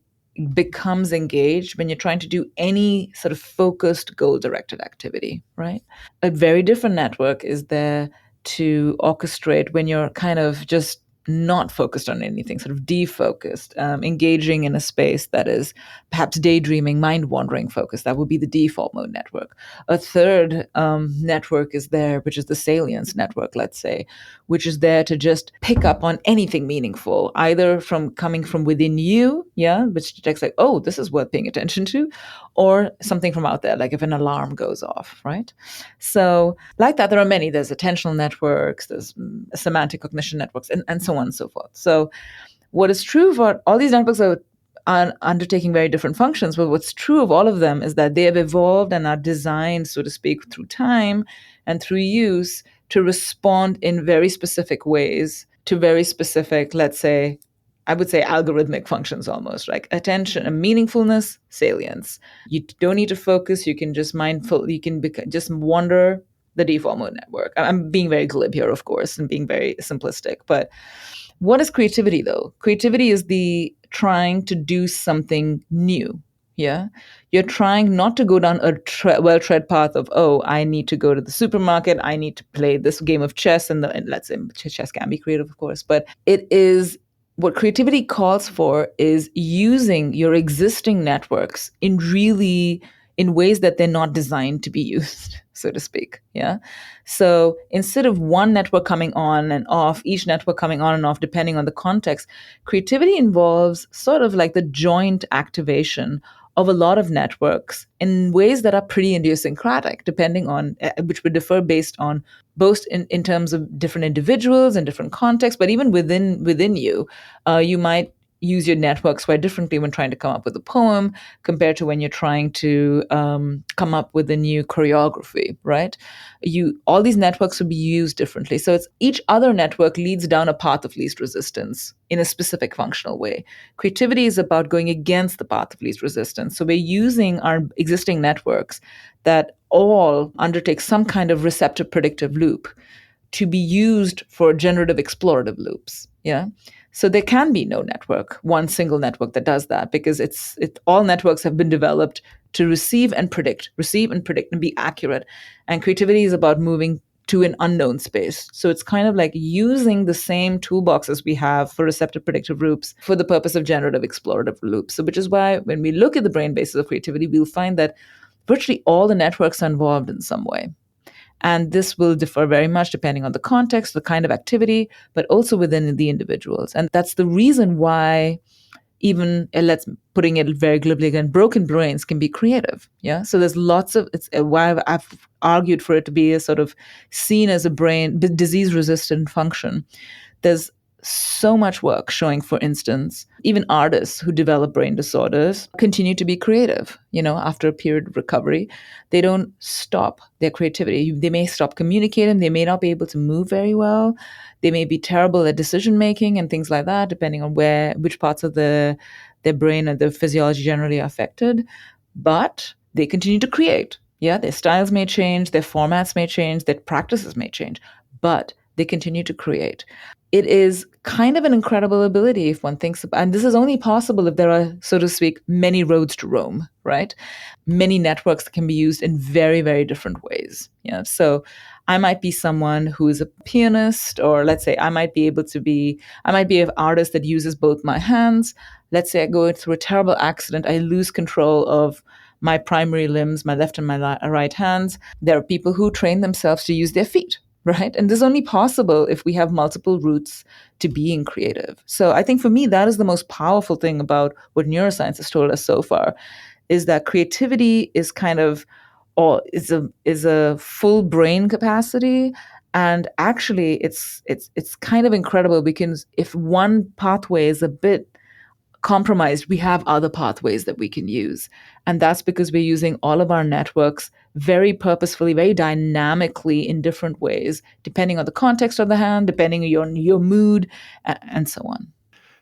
becomes engaged when you're trying to do any sort of focused goal directed activity, right? A very different network is there to orchestrate when you're kind of just not focused on anything, sort of defocused, engaging in a space that is perhaps daydreaming, mind wandering focused. That would be the default mode network. A third network is there, which is the salience network, let's say, which is there to just pick up on anything meaningful, either from coming from within you, which detects like, oh, this is worth paying attention to, or something from out there, like if an alarm goes off, right? So like that, there are many. There's attentional networks, there's semantic cognition networks, and so on and so forth. So what is true for all these networks are undertaking very different functions, but what's true of all of them is that they have evolved and are designed, so to speak, through time and through use to respond in very specific ways to very specific, let's say, I would say algorithmic functions almost, like attention and meaningfulness, salience. You don't need to focus. You can just just wander the default mode network. I'm being very glib here, of course, and being very simplistic. But what is creativity, though? Creativity is the trying to do something new. Yeah. You're trying not to go down a well tread path of, oh, I need to go to the supermarket. I need to play this game of chess. And let's say chess can be creative, of course, but it is what creativity calls for is using your existing networks in ways that they're not designed to be used, so to speak. Yeah. So instead of one network coming on and off, each network coming on and off, depending on the context, creativity involves sort of like the joint activation of a lot of networks in ways that are pretty idiosyncratic, depending on which would differ based on both in terms of different individuals and different contexts, but even within you, you might use your networks quite differently when trying to come up with a poem compared to when you're trying to come up with a new choreography, right? You all these networks will be used differently. So it's each other network leads down a path of least resistance in a specific functional way. Creativity is about going against the path of least resistance. So we're using our existing networks that all undertake some kind of receptive predictive loop to be used for generative explorative loops. Yeah. So there can be no network, one single network that does that, because all networks have been developed to receive and predict and be accurate. And creativity is about moving to an unknown space. So it's kind of like using the same toolboxes we have for receptive predictive loops for the purpose of generative explorative loops. So which is why when we look at the brain basis of creativity, we'll find that virtually all the networks are involved in some way. And this will differ very much depending on the context, the kind of activity, but also within the individuals. And that's the reason why even let's putting it very glibly again, broken brains can be creative. Yeah. So there's lots of it's why I've argued for it to be a sort of seen as a brain disease resistant function. There's so much work showing, for instance, even artists who develop brain disorders continue to be creative, after a period of recovery. They don't stop their creativity. They may stop communicating. They may not be able to move very well. They may be terrible at decision making and things like that, depending on which parts of their brain and their physiology generally are affected. But they continue to create. Yeah, their styles may change, their formats may change, their practices may change, but they continue to create. It is kind of an incredible ability if one thinks about, and this is only possible if there are, so to speak, many roads to Rome, right? Many networks that can be used in very, very different ways. Yeah. So I might be someone who is a pianist, or let's say I might be an artist that uses both my hands. Let's say I go through a terrible accident, I lose control of my primary limbs, my left and my right hands. There are people who train themselves to use their feet, right? And this is only possible if we have multiple routes to being creative. So I think for me, that is the most powerful thing about what neuroscience has told us so far, is that creativity is kind of is a full brain capacity. And actually it's kind of incredible because if one pathway is a bit compromised, we have other pathways that we can use. And that's because we're using all of our networks very purposefully, very dynamically in different ways, depending on the context of the hand, depending on your mood, and so on.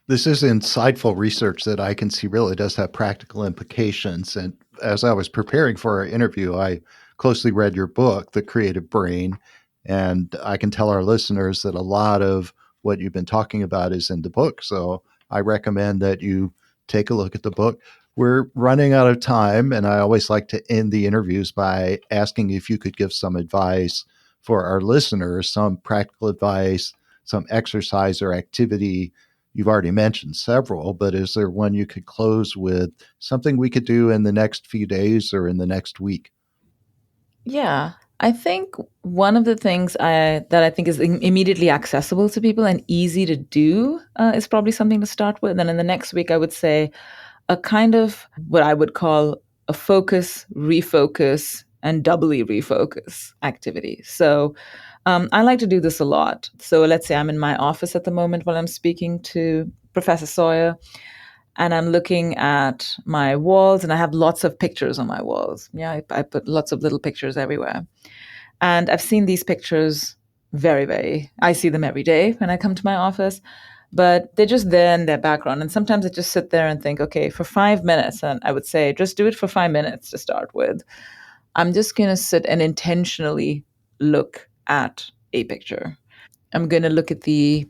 This is insightful research that I can see really does have practical implications. And as I was preparing for our interview, I closely read your book, The Creative Brain. And I can tell our listeners that a lot of what you've been talking about is in the book. So I recommend that you take a look at the book. We're running out of time, and I always like to end the interviews by asking if you could give some advice for our listeners, some practical advice, some exercise or activity. You've already mentioned several, but is there one you could close with, something we could do in the next few days or in the next week? Yeah, I think one of the things that I think is immediately accessible to people and easy to do is probably something to start with. And in the next week, I would say a kind of what I would call a focus, refocus, and doubly refocus activity. So I like to do this a lot. So let's say I'm in my office at the moment while I'm speaking to Professor Sawyer, and I'm looking at my walls, and I have lots of pictures on my walls. Yeah, I put lots of little pictures everywhere. And I've seen these pictures I see them every day when I come to my office, but they're just there in their background. And sometimes I just sit there and think, okay, for 5 minutes, and I would say, just do it for 5 minutes to start with. I'm just going to sit and intentionally look at a picture. I'm going to look at the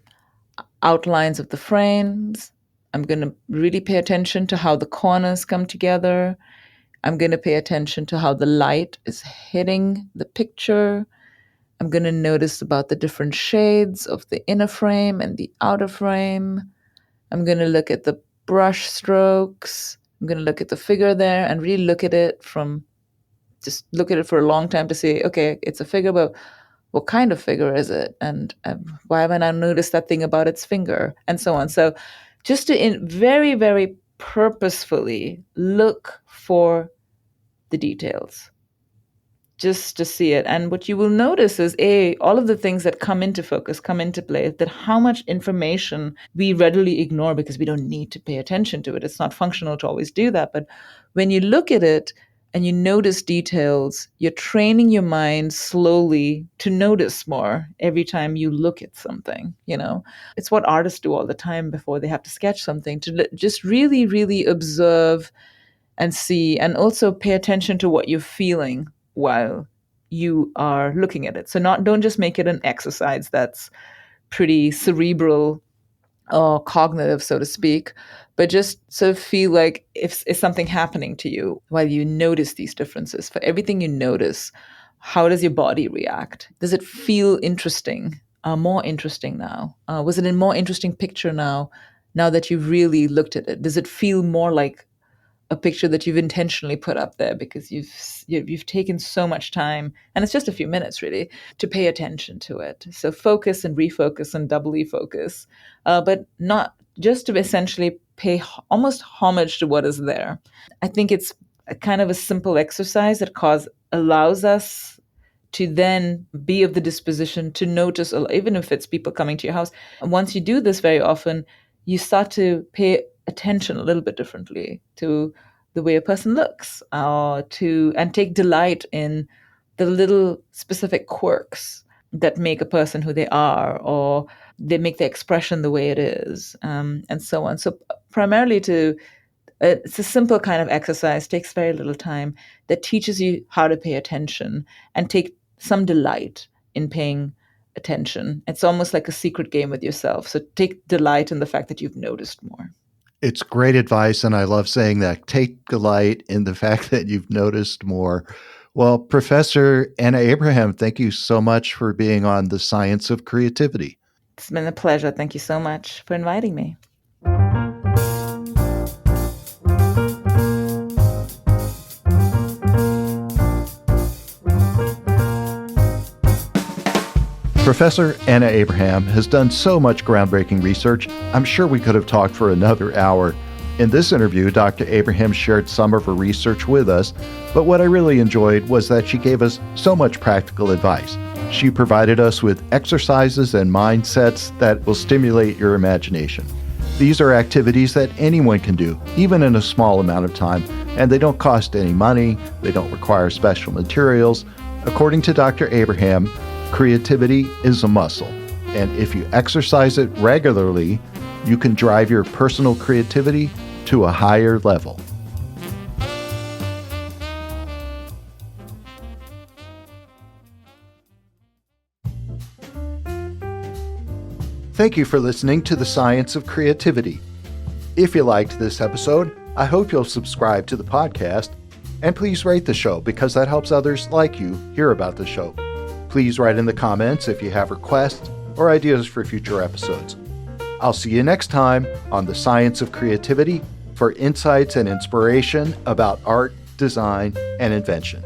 outlines of the frames. I'm going to really pay attention to how the corners come together. I'm going to pay attention to how the light is hitting the picture. I'm going to notice about the different shades of the inner frame and the outer frame. I'm going to look at the brush strokes. I'm going to look at the figure there and really look at it for a long time to see, okay, it's a figure, but what kind of figure is it? And why haven't I noticed that thing about its finger? And so on. So just to very, very purposefully look for the details, just to see it. And what you will notice is all of the things that come into focus, come into play, that how much information we readily ignore because we don't need to pay attention to it. It's not functional to always do that. But when you look at it and you notice details, you're training your mind slowly to notice more every time you look at something. It's what artists do all the time before they have to sketch something, to just really, really observe and see, and also pay attention to what you're feeling while you are looking at it. So don't just make it an exercise that's pretty cerebral or cognitive, so to speak, but just sort of feel like if is something happening to you while you notice these differences. For everything you notice, how does your body react? Does it feel interesting? More interesting now? Was it a more interesting picture now that you've really looked at it? Does it feel more like a picture that you've intentionally put up there because you've taken so much time, and it's just a few minutes really, to pay attention to it? So focus and refocus and doubly focus, but not just to essentially pay almost homage to what is there. I think it's a kind of a simple exercise that allows us to then be of the disposition to notice, even if it's people coming to your house. And once you do this very often, you start to pay attention a little bit differently to the way a person looks, and take delight in the little specific quirks that make a person who they are, or they make the expression the way it is, and so on. So primarily it's a simple kind of exercise, takes very little time, that teaches you how to pay attention and take some delight in paying attention. It's almost like a secret game with yourself. So take delight in the fact that you've noticed more. It's great advice, and I love saying that. Take delight in the fact that you've noticed more. Well, Professor Anna Abraham, thank you so much for being on The Science of Creativity. It's been a pleasure. Thank you so much for inviting me. Professor Anna Abraham has done so much groundbreaking research, I'm sure we could have talked for another hour. In this interview, Dr. Abraham shared some of her research with us, but what I really enjoyed was that she gave us so much practical advice. She provided us with exercises and mindsets that will stimulate your imagination. These are activities that anyone can do, even in a small amount of time, and they don't cost any money, they don't require special materials. According to Dr. Abraham, creativity is a muscle, and if you exercise it regularly, you can drive your personal creativity to a higher level. Thank you for listening to The Science of Creativity. If you liked this episode, I hope you'll subscribe to the podcast, and please rate the show because that helps others like you hear about the show. Please write in the comments if you have requests or ideas for future episodes. I'll see you next time on The Science of Creativity for insights and inspiration about art, design, and invention.